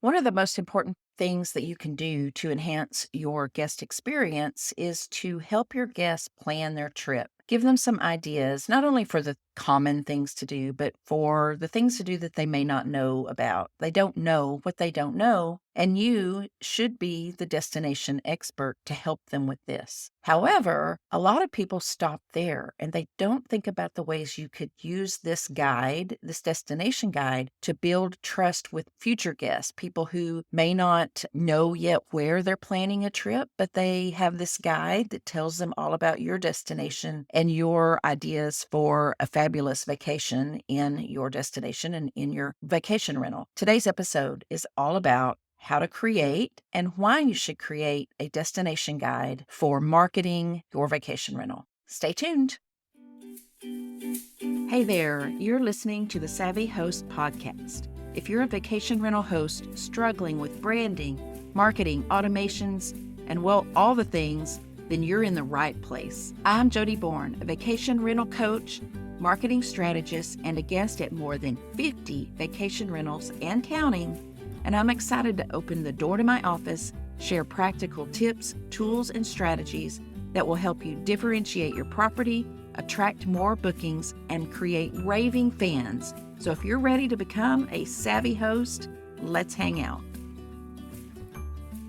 One of the most important things that you can do to enhance your guest experience is to help your guests plan their trip. Give them some ideas, not only for the common things to do, but for the things to do that they may not know about. They don't know what they don't know, and you should be the destination expert to help them with this. However, a lot of people stop there and they don't think about the ways you could use this guide, this destination guide, to build trust with future guests, people who may not know yet where they're planning a trip, but they have this guide that tells them all about your destination and your ideas for a fabulous vacation in your destination and in your vacation rental. Today's episode is all about how to create and why you should create a destination guide for marketing your vacation rental. Stay tuned. Hey there, you're listening to the Savvy Host podcast. If you're a vacation rental host struggling with branding, marketing, automations, and all the things, then you're in the right place. I'm Jodi Bourne, a vacation rental coach, marketing strategist, and a guest at more than 50 vacation rentals and counting. And I'm excited to open the door to my office, share practical tips, tools, and strategies that will help you differentiate your property, attract more bookings, and create raving fans. So if you're ready to become a savvy host, let's hang out.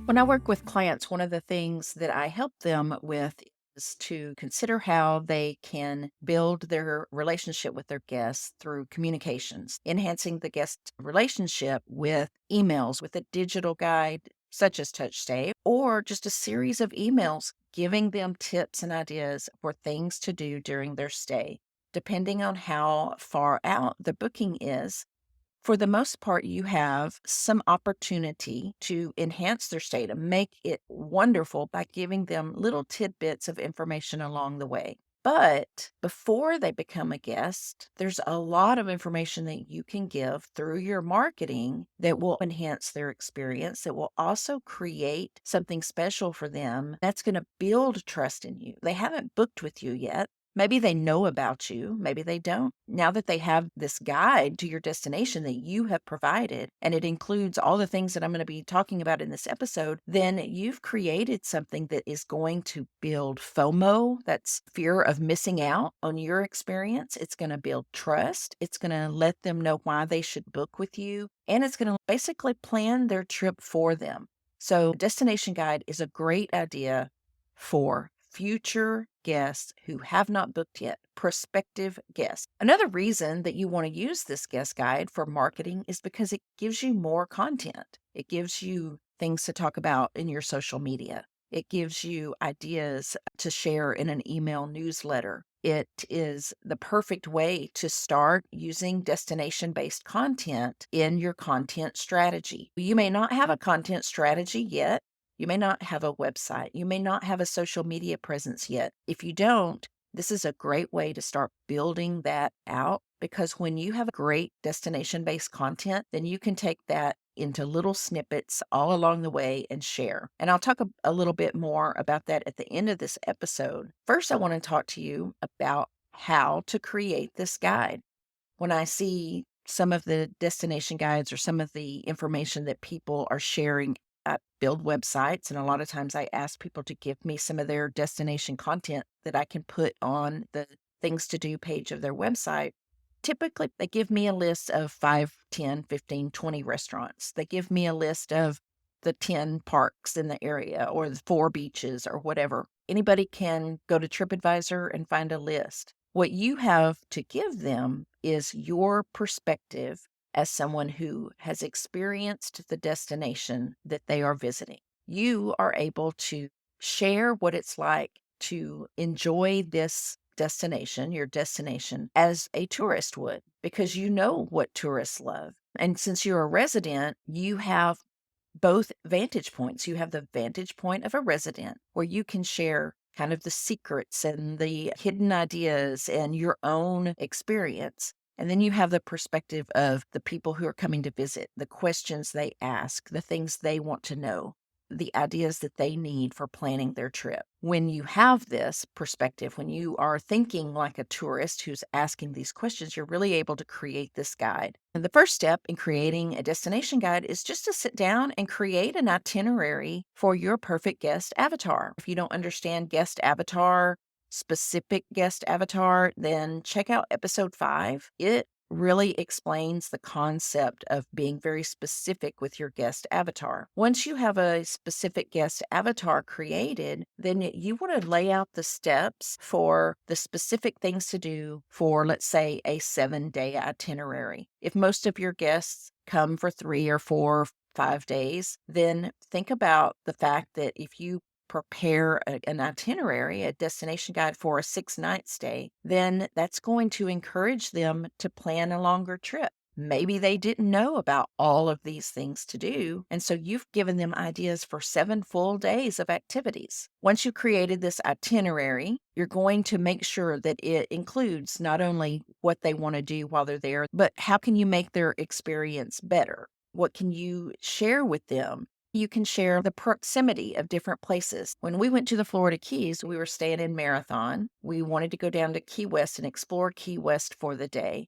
When I work with clients, one of the things that I help them with is to consider how they can build their relationship with their guests through communications, enhancing the guest relationship with emails, with a digital guide such as TouchStay, or just a series of emails giving them tips and ideas for things to do during their stay. Depending on how far out the booking is, for the most part, you have some opportunity to enhance their stay, to make it wonderful by giving them little tidbits of information along the way. But before they become a guest, there's a lot of information that you can give through your marketing that will enhance their experience, that will also create something special for them that's going to build trust in you. They haven't booked with you yet. Maybe they know about you, maybe they don't. Now that they have this guide to your destination that you have provided, and it includes all the things that I'm going to be talking about in this episode, then you've created something that is going to build FOMO, that's fear of missing out on your experience. It's going to build trust. It's going to let them know why they should book with you, and it's going to basically plan their trip for them. So, destination guide is a great idea for future guests who have not booked yet, prospective guests. Another reason that you want to use this guest guide for marketing is because it gives you more content. It gives you things to talk about in your social media. It gives you ideas to share in an email newsletter. It is the perfect way to start using destination-based content in your content strategy. You may not have a content strategy yet. You may not have a website. You may not have a social media presence yet. If you don't, this is a great way to start building that out, because when you have great destination-based content, then you can take that into little snippets all along the way and share. And I'll talk a little bit more about that at the end of this episode. First, I want to talk to you about how to create this guide. When I see some of the destination guides or some of the information that people are sharing, I build websites, and a lot of times I ask people to give me some of their destination content that I can put on the things to do page of their website. Typically, they give me a list of 5, 10, 15, 20 restaurants. They give me a list of the 10 parks in the area or the 4 beaches or whatever. Anybody can go to TripAdvisor and find a list. What you have to give them is your perspective as someone who has experienced the destination that they are visiting. You are able to share what it's like to enjoy this destination, your destination, as a tourist would, because you know what tourists love. And since you're a resident, you have both vantage points. You have the vantage point of a resident where you can share kind of the secrets and the hidden ideas and your own experience. And then you have the perspective of the people who are coming to visit, the questions they ask, the things they want to know. the ideas that they need for planning their trip. When you have this perspective, when you are thinking like a tourist who's asking these questions, you're really able to create this guide. And the first step in creating a destination guide is just to sit down and create an itinerary for your perfect guest avatar. If you don't understand guest avatar, specific guest avatar, then check out episode 5. It really explains the concept of being very specific with your guest avatar. Once you have a specific guest avatar created, then you want to lay out the steps for the specific things to do for, let's say, a 7-day itinerary. If most of your guests come for 3 or 4, 5 days, then think about the fact that if you prepare an itinerary, a destination guide for a 6-night stay, then that's going to encourage them to plan a longer trip. Maybe they didn't know about all of these things to do, and so you've given them ideas for 7 full days of activities. Once you've created this itinerary, you're going to make sure that it includes not only what they want to do while they're there, but how can you make their experience better? What can you share with them? You can share the proximity of different places. When we went to the Florida Keys, we were staying in Marathon. We wanted to go down to Key West and explore Key West for the day.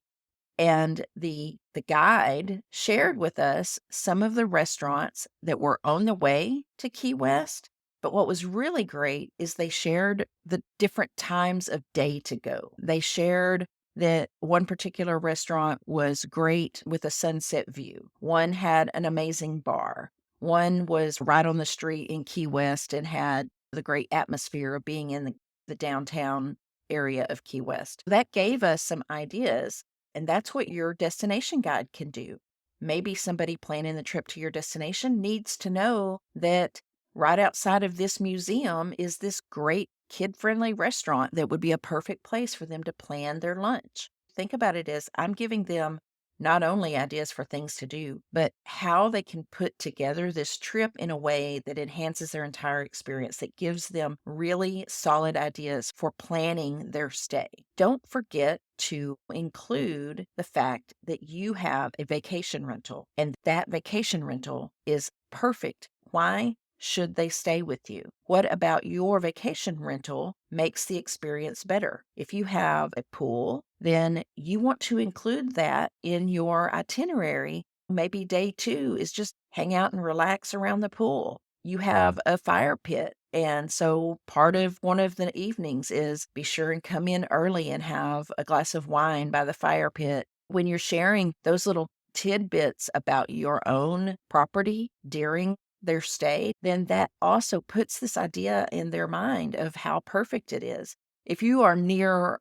And the guide shared with us some of the restaurants that were on the way to Key West. But what was really great is they shared the different times of day to go. They shared that one particular restaurant was great with a sunset view. One had an amazing bar. One was right on the street in Key West and had the great atmosphere of being in the downtown area of Key West. That gave us some ideas, and that's what your destination guide can do. Maybe somebody planning the trip to your destination needs to know that right outside of this museum is this great kid-friendly restaurant that would be a perfect place for them to plan their lunch. Think about it as I'm giving them not only ideas for things to do, but how they can put together this trip in a way that enhances their entire experience, that gives them really solid ideas for planning their stay. Don't forget to include the fact that you have a vacation rental, and that vacation rental is perfect. Why should they stay with you? What about your vacation rental makes the experience better? If you have a pool, then you want to include that in your itinerary. Maybe day 2 is just hang out and relax around the pool. You have a fire pit. And so part of one of the evenings is be sure and come in early and have a glass of wine by the fire pit. When you're sharing those little tidbits about your own property during their stay, then that also puts this idea in their mind of how perfect it is. If you are near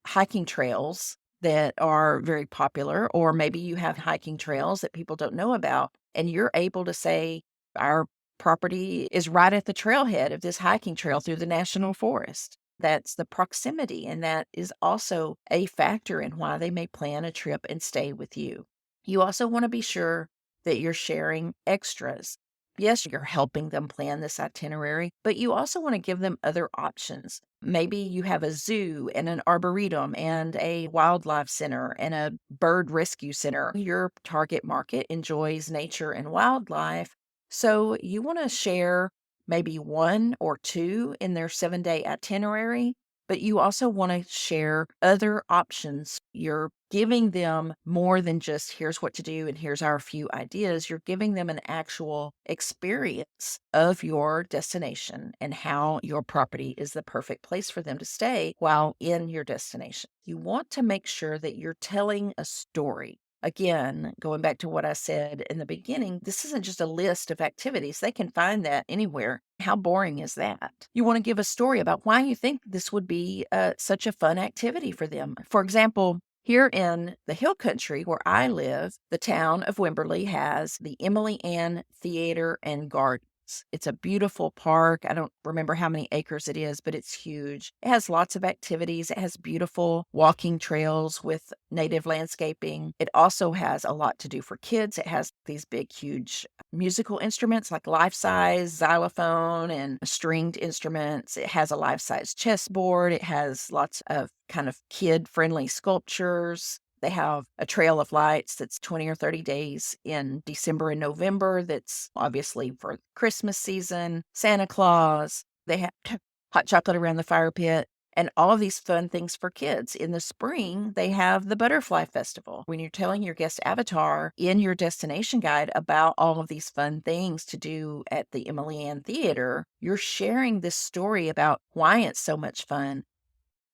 hiking trails that are very popular, or maybe you have hiking trails that people don't know about, and you're able to say, our property is right at the trailhead of this hiking trail through the national forest. That's the proximity, and that is also a factor in why they may plan a trip and stay with you. You also want to be sure that you're sharing extras. Yes, you're helping them plan this itinerary, but you also want to give them other options. Maybe you have a zoo and an arboretum and a wildlife center and a bird rescue center. Your target market enjoys nature and wildlife, so you want to share maybe 1 or 2 in their 7-day itinerary, but you also want to share other options. You're giving them more than just here's what to do and here's our few ideas. You're giving them an actual experience of your destination and how your property is the perfect place for them to stay while in your destination. You want to make sure that you're telling a story. Again, going back to what I said in the beginning, this isn't just a list of activities. They can find that anywhere. How boring is that? You want to give a story about why you think this would be such a fun activity for them. For example, here in the Hill Country where I live, the town of Wimberley has the Emily Ann Theater and Gardens. It's a beautiful park. I don't remember how many acres it is, but it's huge. It has lots of activities. It has beautiful walking trails with native landscaping. It also has a lot to do for kids. It has these big, huge musical instruments like life-size xylophone and stringed instruments. It has a life-size chessboard. It has lots of kind of kid-friendly sculptures. They have a trail of lights that's 20 or 30 days in December and November that's obviously for Christmas season, Santa Claus. They have hot chocolate around the fire pit and all of these fun things for kids. In the spring, they have the Butterfly Festival. When you're telling your guest avatar in your destination guide about all of these fun things to do at the Emily Ann Theater, you're sharing this story about why it's so much fun,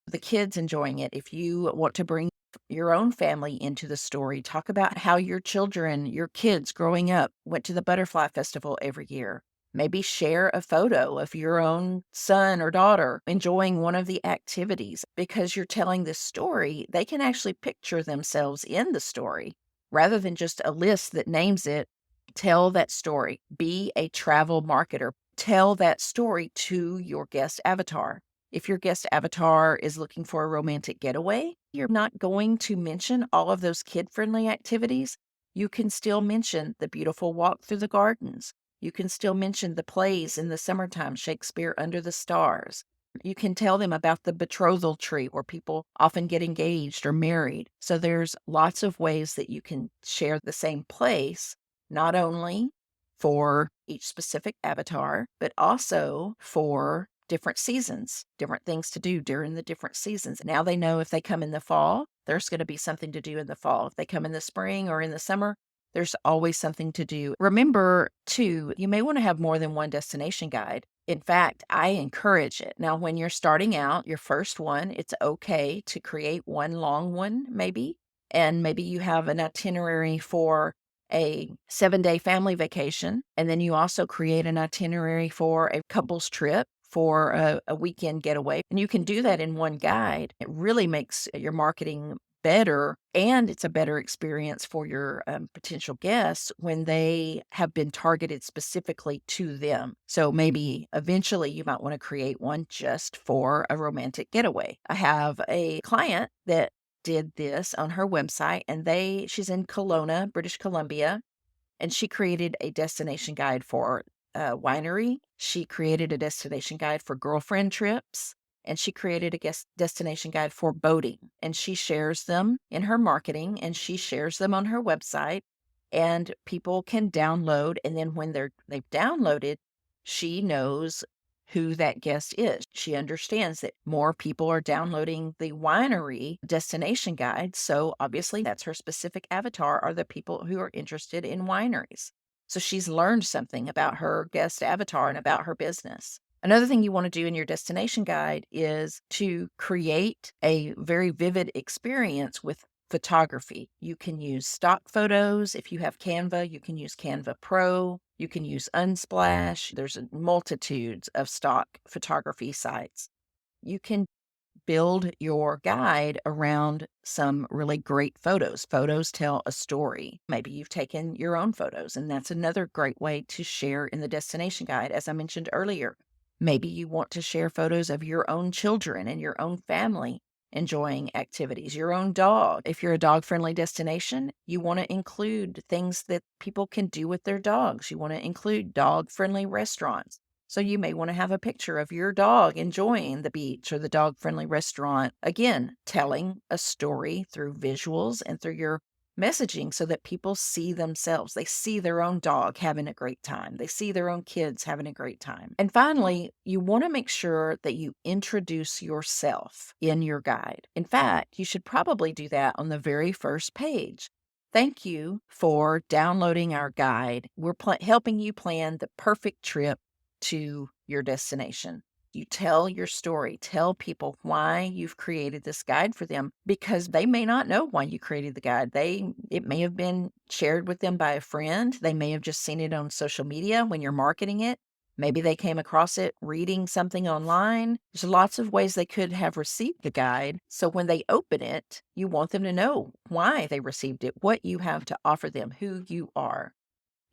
the kids enjoying it. If you want to bring your own family into the story, talk about how your children, your kids growing up, went to the Butterfly Festival every year. Maybe share a photo of your own son or daughter enjoying one of the activities. Because you're telling this story, they can actually picture themselves in the story rather than just a list that names it. Tell that story. Be a travel marketer. Tell that story to your guest avatar. If your guest avatar is looking for a romantic getaway, you're not going to mention all of those kid-friendly activities. You can still mention the beautiful walk through the gardens. You can still mention the plays in the summertime, Shakespeare Under the Stars. You can tell them about the betrothal tree where people often get engaged or married. So there's lots of ways that you can share the same place, not only for each specific avatar, but also for different seasons, different things to do during the different seasons. Now they know if they come in the fall, there's going to be something to do in the fall. If they come in the spring or in the summer, there's always something to do. Remember, too, you may want to have more than one destination guide. In fact, I encourage it. Now, when you're starting out, your first one, it's okay to create one long one, maybe. And maybe you have an itinerary for a 7-day family vacation. And then you also create an itinerary for a couple's trip for a weekend getaway. And you can do that in one guide. It really makes your marketing better, and it's a better experience for your potential guests when they have been targeted specifically to them. So maybe eventually you might want to create one just for a romantic getaway. I have a client that did this on her website, and she's in Kelowna, British Columbia, and she created a destination guide for a winery. She created a destination guide for girlfriend trips, and she created a guest destination guide for boating. And she shares them in her marketing, and she shares them on her website, and people can download. And then when they've downloaded, she knows who that guest is. She understands that more people are downloading the winery destination guide. So obviously that's her specific avatar, are the people who are interested in wineries. So she's learned something about her guest avatar and about her business. Another thing you want to do in your destination guide is to create a very vivid experience with photography. You can use stock photos. If you have Canva, you can use Canva Pro. You can use Unsplash. There's multitudes of stock photography sites. You can build your guide around some really great photos. Photos tell a story. Maybe you've taken your own photos, and that's another great way to share in the destination guide. As I mentioned earlier, maybe you want to share photos of your own children and your own family enjoying activities, your own dog. If you're a dog-friendly destination, you want to include things that people can do with their dogs. You want to include dog-friendly restaurants. So you may want to have a picture of your dog enjoying the beach or the dog-friendly restaurant. Again, telling a story through visuals and through your messaging so that people see themselves. They see their own dog having a great time. They see their own kids having a great time. And finally, you want to make sure that you introduce yourself in your guide. In fact, you should probably do that on the very first page. Thank you for downloading our guide. We're helping you plan the perfect trip to your destination. You tell your story, tell people why you've created this guide for them, because they may not know why you created the guide. It may have been shared with them by a friend. They may have just seen it on social media when you're marketing it. Maybe they came across it reading something online. There's lots of ways they could have received the guide. So when they open it, you want them to know why they received it, what you have to offer them, who you are.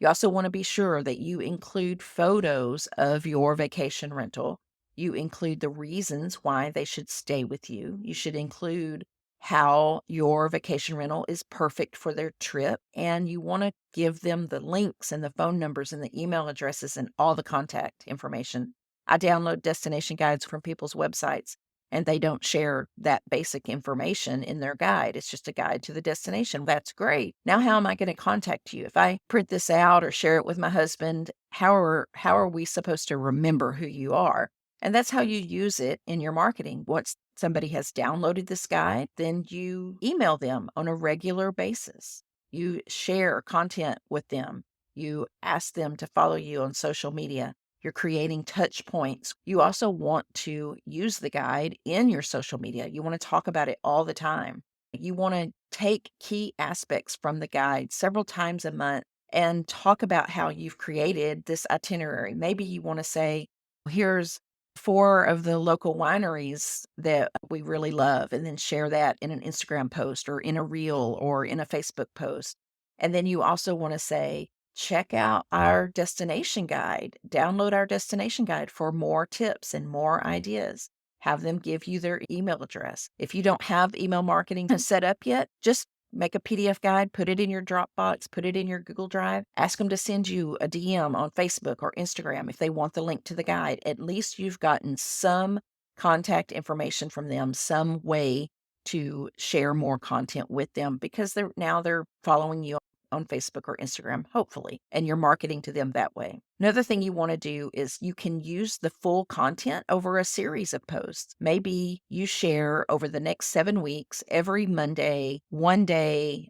You also want to be sure that you include photos of your vacation rental. You include the reasons why they should stay with you. You should include how your vacation rental is perfect for their trip. And you want to give them the links and the phone numbers and the email addresses and all the contact information. I download destination guides from people's websites, and they don't share that basic information in their guide. It's just a guide to the destination. That's great. Now, how am I going to contact you? If I print this out or share it with my husband, how are we supposed to remember who you are? And that's how you use it in your marketing. Once somebody has downloaded this guide, then you email them on a regular basis. You share content with them. You ask them to follow you on social media. You're creating touch points. You also want to use the guide in your social media. You want to talk about it all the time. You want to take key aspects from the guide several times a month and talk about how you've created this itinerary. Maybe you want to say, here's four of the local wineries that we really love, and then share that in an Instagram post or in a reel or in a Facebook post. And then you also want to say, check out our destination guide, download our destination guide for more tips and more ideas. Have them give you their email address. If you don't have email marketing set up yet, just make a PDF guide, put it in your Dropbox, put it in your Google Drive, ask them to send you a DM on Facebook or Instagram if they want the link to the guide. At least you've gotten some contact information from them, some way to share more content with them, because they're following you on Facebook or Instagram, hopefully, and you're marketing to them that way. Another thing you want to do is you can use the full content over a series of posts. Maybe you share over the next 7 weeks, every Monday, 1 day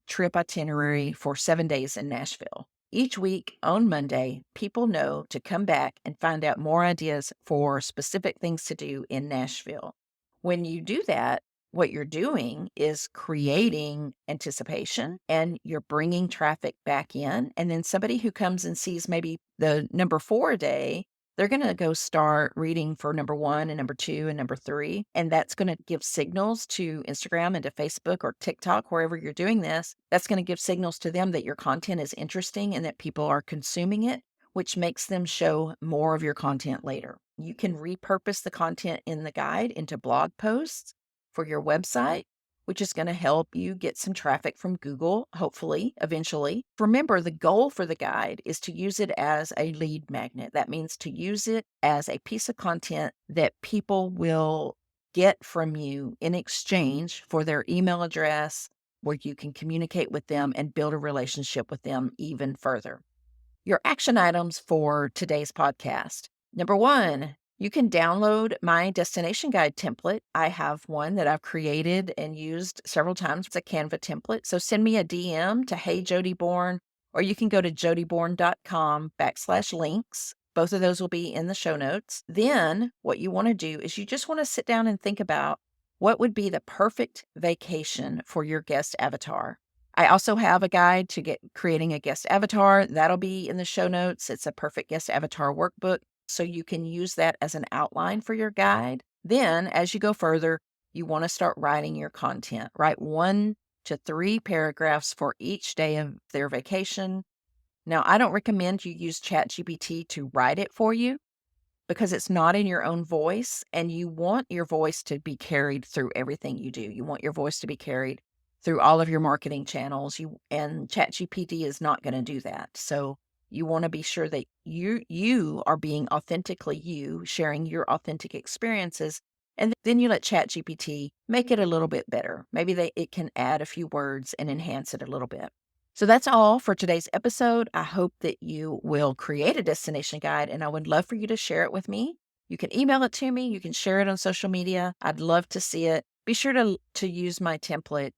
trip itinerary for 7 days in Nashville. Each week on Monday, people know to come back and find out more ideas for specific things to do in Nashville. When you do that, what you're doing is creating anticipation, and you're bringing traffic back in. And then somebody who comes and sees maybe the number 4 day, they're going to go start reading for number 1 and number 2 and number 3. And that's going to give signals to Instagram and to Facebook or TikTok, wherever you're doing this. That's going to give signals to them that your content is interesting and that people are consuming it, which makes them show more of your content later. You can repurpose the content in the guide into blog posts for your website, which is going to help you get some traffic from Google, hopefully, eventually. Remember, the goal for the guide is to use it as a lead magnet. That means to use it as a piece of content that people will get from you in exchange for their email address, where you can communicate with them and build a relationship with them even further. Your action items for today's podcast. Number 1, you can download my destination guide template. I have one that I've created and used several times. It's a Canva template. So send me a DM to Hey Jodi Bourne, or you can go to jodibourne.com/links. Both of those will be in the show notes. Then what you want to do is you just want to sit down and think about what would be the perfect vacation for your guest avatar. I also have a guide to get creating a guest avatar. That'll be in the show notes. It's a perfect guest avatar workbook, so you can use that as an outline for your guide. Then, as you go further, you want to start writing your content. Write 1 to 3 paragraphs for each day of their vacation. Now, I don't recommend you use ChatGPT to write it for you, because it's not in your own voice, and you want your voice to be carried through everything you do. You want your voice to be carried through all of your marketing channels. And ChatGPT is not going to do that. So you want to be sure that you are being authentically you, sharing your authentic experiences, and then you let ChatGPT make it a little bit better. Maybe it can add a few words and enhance it a little bit. So that's all for today's episode. I hope that you will create a destination guide, and I would love for you to share it with me. You can email it to me. You can share it on social media. I'd love to see it. Be sure to use my template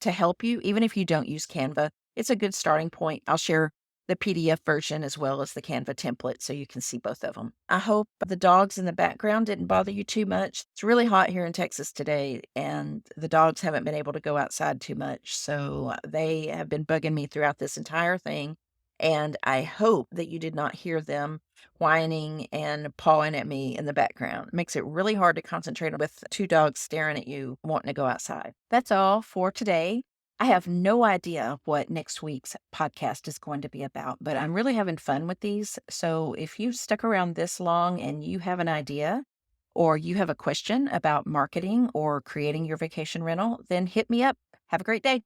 to help you, even if you don't use Canva. It's a good starting point. I'll share the PDF version as well as the Canva template so you can see both of them. I hope the dogs in the background didn't bother you too much. It's really hot here in Texas today, and the dogs haven't been able to go outside too much. So they have been bugging me throughout this entire thing. And I hope that you did not hear them whining and pawing at me in the background. It makes it really hard to concentrate with 2 dogs staring at you wanting to go outside. That's all for today. I have no idea what next week's podcast is going to be about, but I'm really having fun with these. So if you've stuck around this long and you have an idea, or you have a question about marketing or creating your vacation rental, then hit me up. Have a great day.